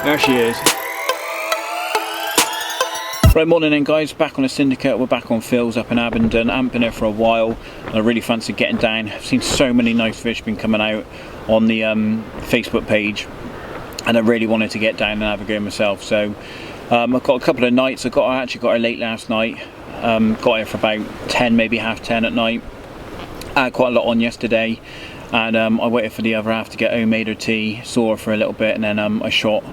There she is. Right, morning then guys, back on the syndicate. We're back on Phil's up in Abingdon. I haven't been there for a while. I really fancy getting down. I've seen so many nice fish been coming out on the Facebook page, and I really wanted to get down and have a go myself. So I've got a couple of nights. I actually got here late last night. Got here for about 10, maybe half 10 at night. I had quite a lot on yesterday, and I waited for the other half to get home, made her tea, saw her for a little bit, and then I shot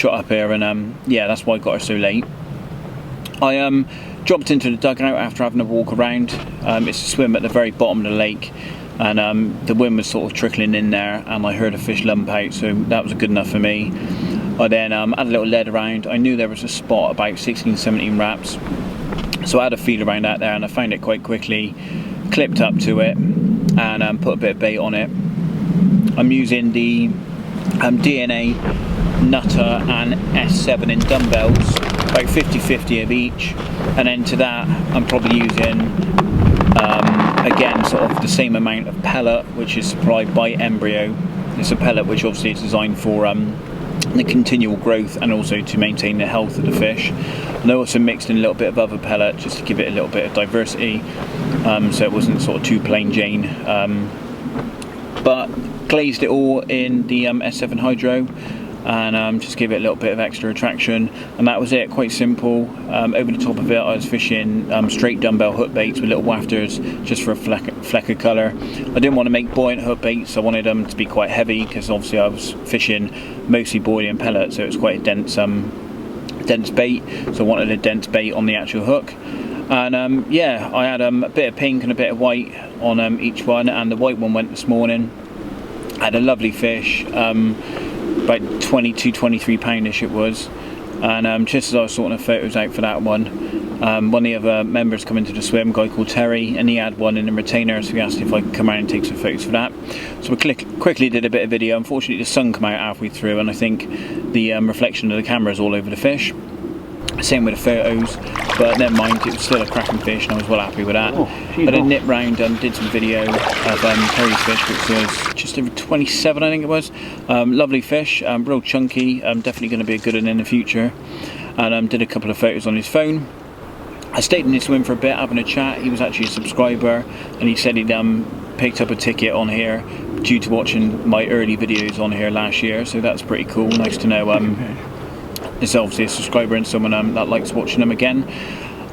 up here, and yeah, that's why I got her so late. I dropped into the dugout after having a walk around. It's a swim at the very bottom of the lake, and the wind was sort of trickling in there, and I heard a fish lump out, so that was good enough for me. I then had a little lead around. I knew there was a spot about 16-17 wraps, so I had a feel around out there, and I found it quite quickly, clipped up to it, and put a bit of bait on it. I'm using the DNA Nutter and S7 in dumbbells, about 50-50 of each, and then to that I'm probably using again sort of the same amount of pellet, which is supplied by Embryo. It's a pellet which obviously is designed for the continual growth and also to maintain the health of the fish. And I also mixed in a little bit of other pellet just to give it a little bit of diversity, so it wasn't sort of too plain Jane, but glazed it all in the S7 Hydro, and just give it a little bit of extra attraction, and that was it. Quite simple. Over the top of it I was fishing straight dumbbell hook baits with little wafters just for a fleck of colour. I didn't want to make buoyant hook baits, I wanted them to be quite heavy because obviously I was fishing mostly buoy and pellet, so it was quite a dense bait, so I wanted a dense bait on the actual hook. And yeah, I had a bit of pink and a bit of white on each one, and the white one went this morning. I had a lovely fish, about 22-23 poundish it was, and just as I was sorting the photos out for that one of the other members come into the swim, a guy called Terry, and he had one in the retainer, so he asked if I could come around and take some photos for that. So we quickly did a bit of video. Unfortunately the sun came out halfway through, and I think the reflection of the camera is all over the fish. Same with the photos, but never mind, it was still a cracking fish and I was well happy with that. I then nipped round and did some video of Terry's fish, which was just over 27 I think it was. Lovely fish, real chunky, definitely going to be a good one in the future. And did a couple of photos on his phone. I stayed in his swim for a bit having a chat. He was actually a subscriber, and he said he'd picked up a ticket on here due to watching my early videos on here last year, so that's pretty cool. Nice to know it's obviously a subscriber and someone that likes watching them again.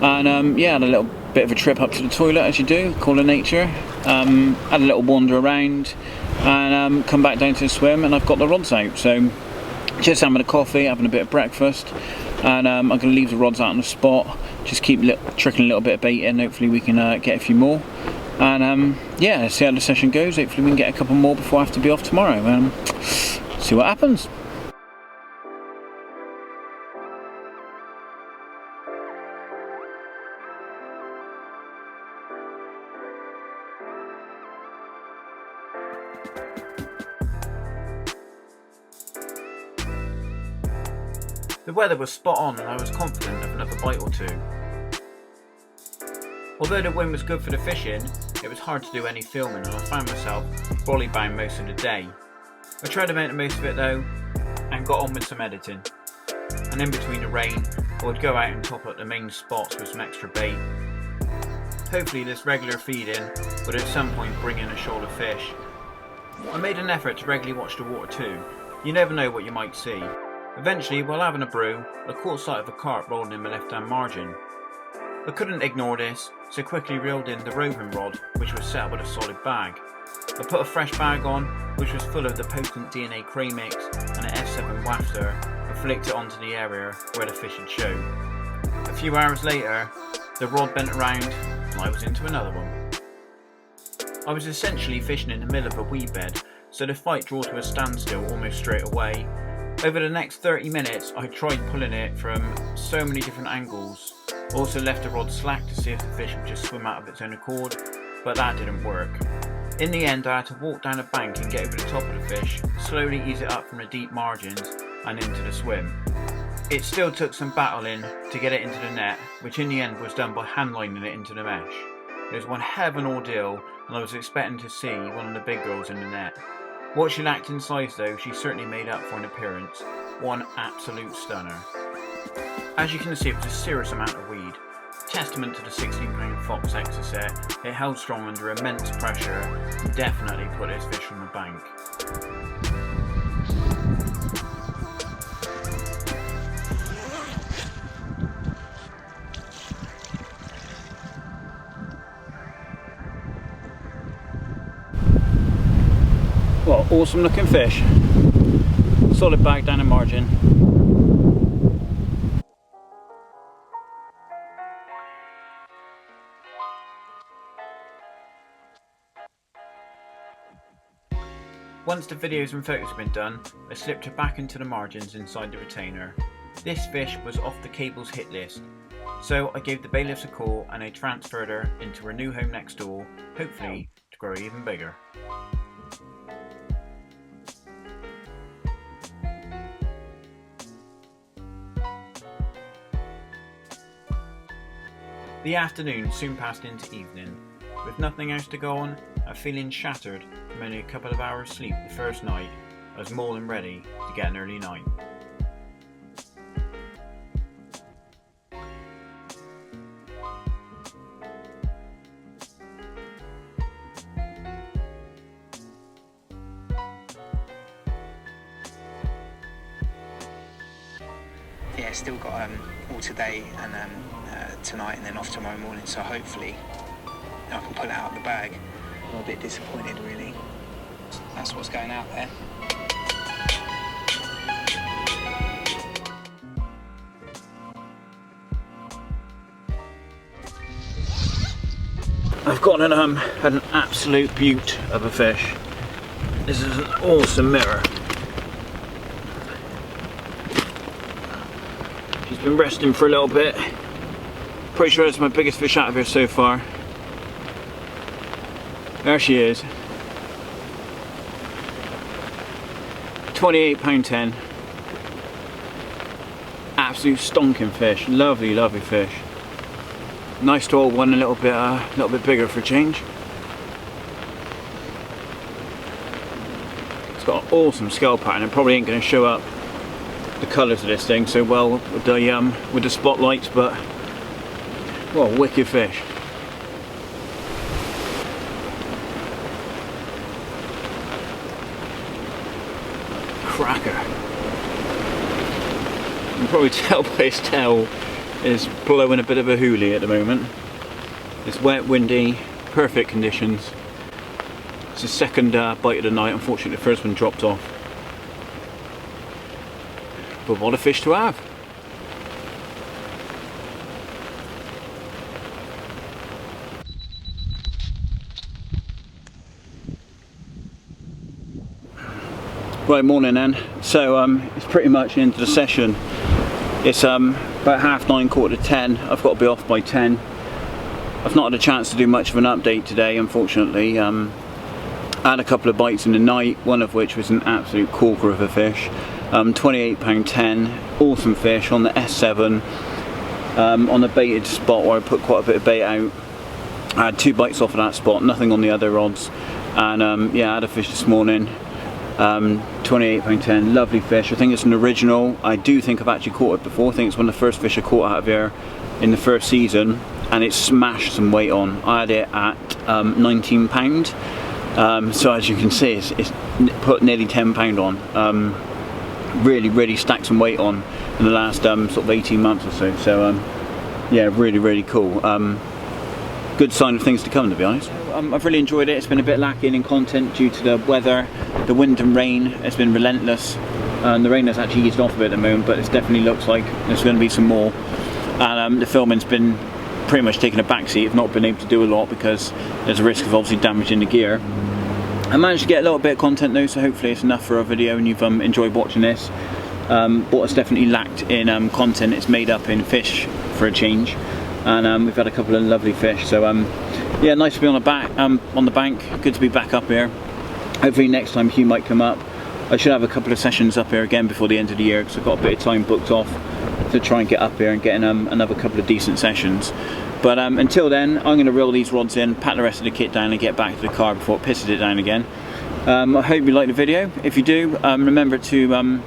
And yeah, had a little bit of a trip up to the toilet, as you do, call of nature. Had a little wander around, and come back down to the swim, and I've got the rods out. So just having a coffee, having a bit of breakfast, and I'm going to leave the rods out on the spot, just keep trickling a little bit of bait in. Hopefully we can get a few more, and yeah, let's see how the session goes. Hopefully we can get a couple more before I have to be off tomorrow. See what happens. The weather was spot on, and I was confident of another bite or two. Although the wind was good for the fishing, it was hard to do any filming, and I found myself brolly bound most of the day. I tried to make the most of it though, and got on with some editing. And in between the rain, I would go out and top up the main spots with some extra bait. Hopefully this regular feeding would at some point bring in a shoal of fish. I made an effort to regularly watch the water too. You never know what you might see. Eventually, while having a brew, I caught sight of a carp rolling in my left-hand margin. I couldn't ignore this, so quickly reeled in the roving rod, which was set up with a solid bag. I put a fresh bag on, which was full of the potent DNA cray mix and an S7 wafter, and flicked it onto the area where the fish had shown. A few hours later, the rod bent around, and I was into another one. I was essentially fishing in the middle of a weed bed, so the fight drew to a standstill almost straight away. Over the next 30 minutes I tried pulling it from so many different angles. Also left the rod slack to see if the fish would just swim out of its own accord, but that didn't work. In the end I had to walk down a bank and get over the top of the fish, slowly ease it up from the deep margins and into the swim. It still took some battling to get it into the net, which in the end was done by handlining it into the mesh. It was one hell of an ordeal, and I was expecting to see one of the big girls in the net. What she lacked in size though, she certainly made up for an appearance. One absolute stunner. As you can see, it was a serious amount of weed. Testament to the 16-pound Fox Exocet. It held strong under immense pressure and definitely put this fish on the bank. Well, awesome looking fish. Solid bag down the margin. Once the videos and photos have been done, I slipped her back into the margins inside the retainer. This fish was off the cable's hit list, so I gave the bailiffs a call and I transferred her into her new home next door, hopefully to grow even bigger. The afternoon soon passed into evening. With nothing else to go on, and feeling shattered from only a couple of hours sleep the first night, I was more than ready to get an early night. Yeah, still got all today and tonight and then off tomorrow morning, so hopefully I can pull it out of the bag. I'm a bit disappointed really. That's what's going out there. I've got an absolute beaut of a fish. This is an awesome mirror. She's been resting for a little bit. Pretty sure it's my biggest fish out of here so far. There she is. 28£10. Absolute stonking fish. Lovely, lovely fish. Nice tall one, a little bit bigger for a change. It's got an awesome scale pattern. It probably ain't going to show up the colours of this thing so well with the spotlights, but what a wicked fish. Cracker. You can probably tell by his tail is blowing a bit of a hoolie at the moment. It's wet, windy, perfect conditions. It's the second bite of the night. Unfortunately the first one dropped off. But what a fish to have. Right, morning then. So it's pretty much into the session. It's about 9:30, 10:15. I've got to be off by 10. I've not had a chance to do much of an update today, unfortunately. I had a couple of bites in the night, one of which was an absolute corker of a fish. £28.10, awesome fish on the S7, on the baited spot where I put quite a bit of bait out. I had 2 bites off of that spot, nothing on the other rods, and yeah, I had a fish this morning. £28.10, lovely fish. I think it's an original. I do think I've actually caught it before. I think it's one of the first fish I caught out of here in the first season, and it smashed some weight on. I had it at £19, so as you can see it's put nearly £10 on. Really stacked some weight on in the last sort of 18 months or so. So yeah, really cool. Good sign of things to come, to be honest. I've really enjoyed it. It's been a bit lacking in content due to the weather, the wind and rain. It's been relentless, and the rain has actually eased off a bit at the moment, but it definitely looks like there's going to be some more. And the filming's been pretty much taking a backseat. I've not been able to do a lot because there's a risk of obviously damaging the gear. I managed to get a little bit of content though, so hopefully it's enough for a video and you've enjoyed watching this. What's definitely lacked in content, it's made up in fish for a change, and we've had a couple of lovely fish. So yeah, nice to be on the bank. Good to be back up here. Hopefully next time Hugh might come up. I should have a couple of sessions up here again before the end of the year, because I've got a bit of time booked off to try and get up here and get another couple of decent sessions. But until then, I'm going to reel these rods in, pack the rest of the kit down and get back to the car before it pisses it down again. I hope you like the video. If you do, remember to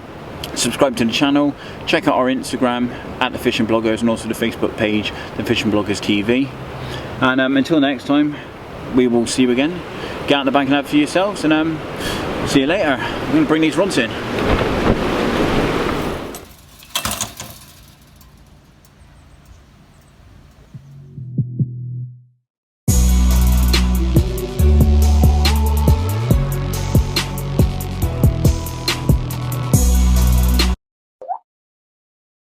subscribe to the channel, check out our Instagram at The Fishing Bloggers, and also the Facebook page, The Fishing Bloggers TV. And until next time, we will see you again. Get out the bank and have for yourselves, and see you later. I'm going to bring these rods in.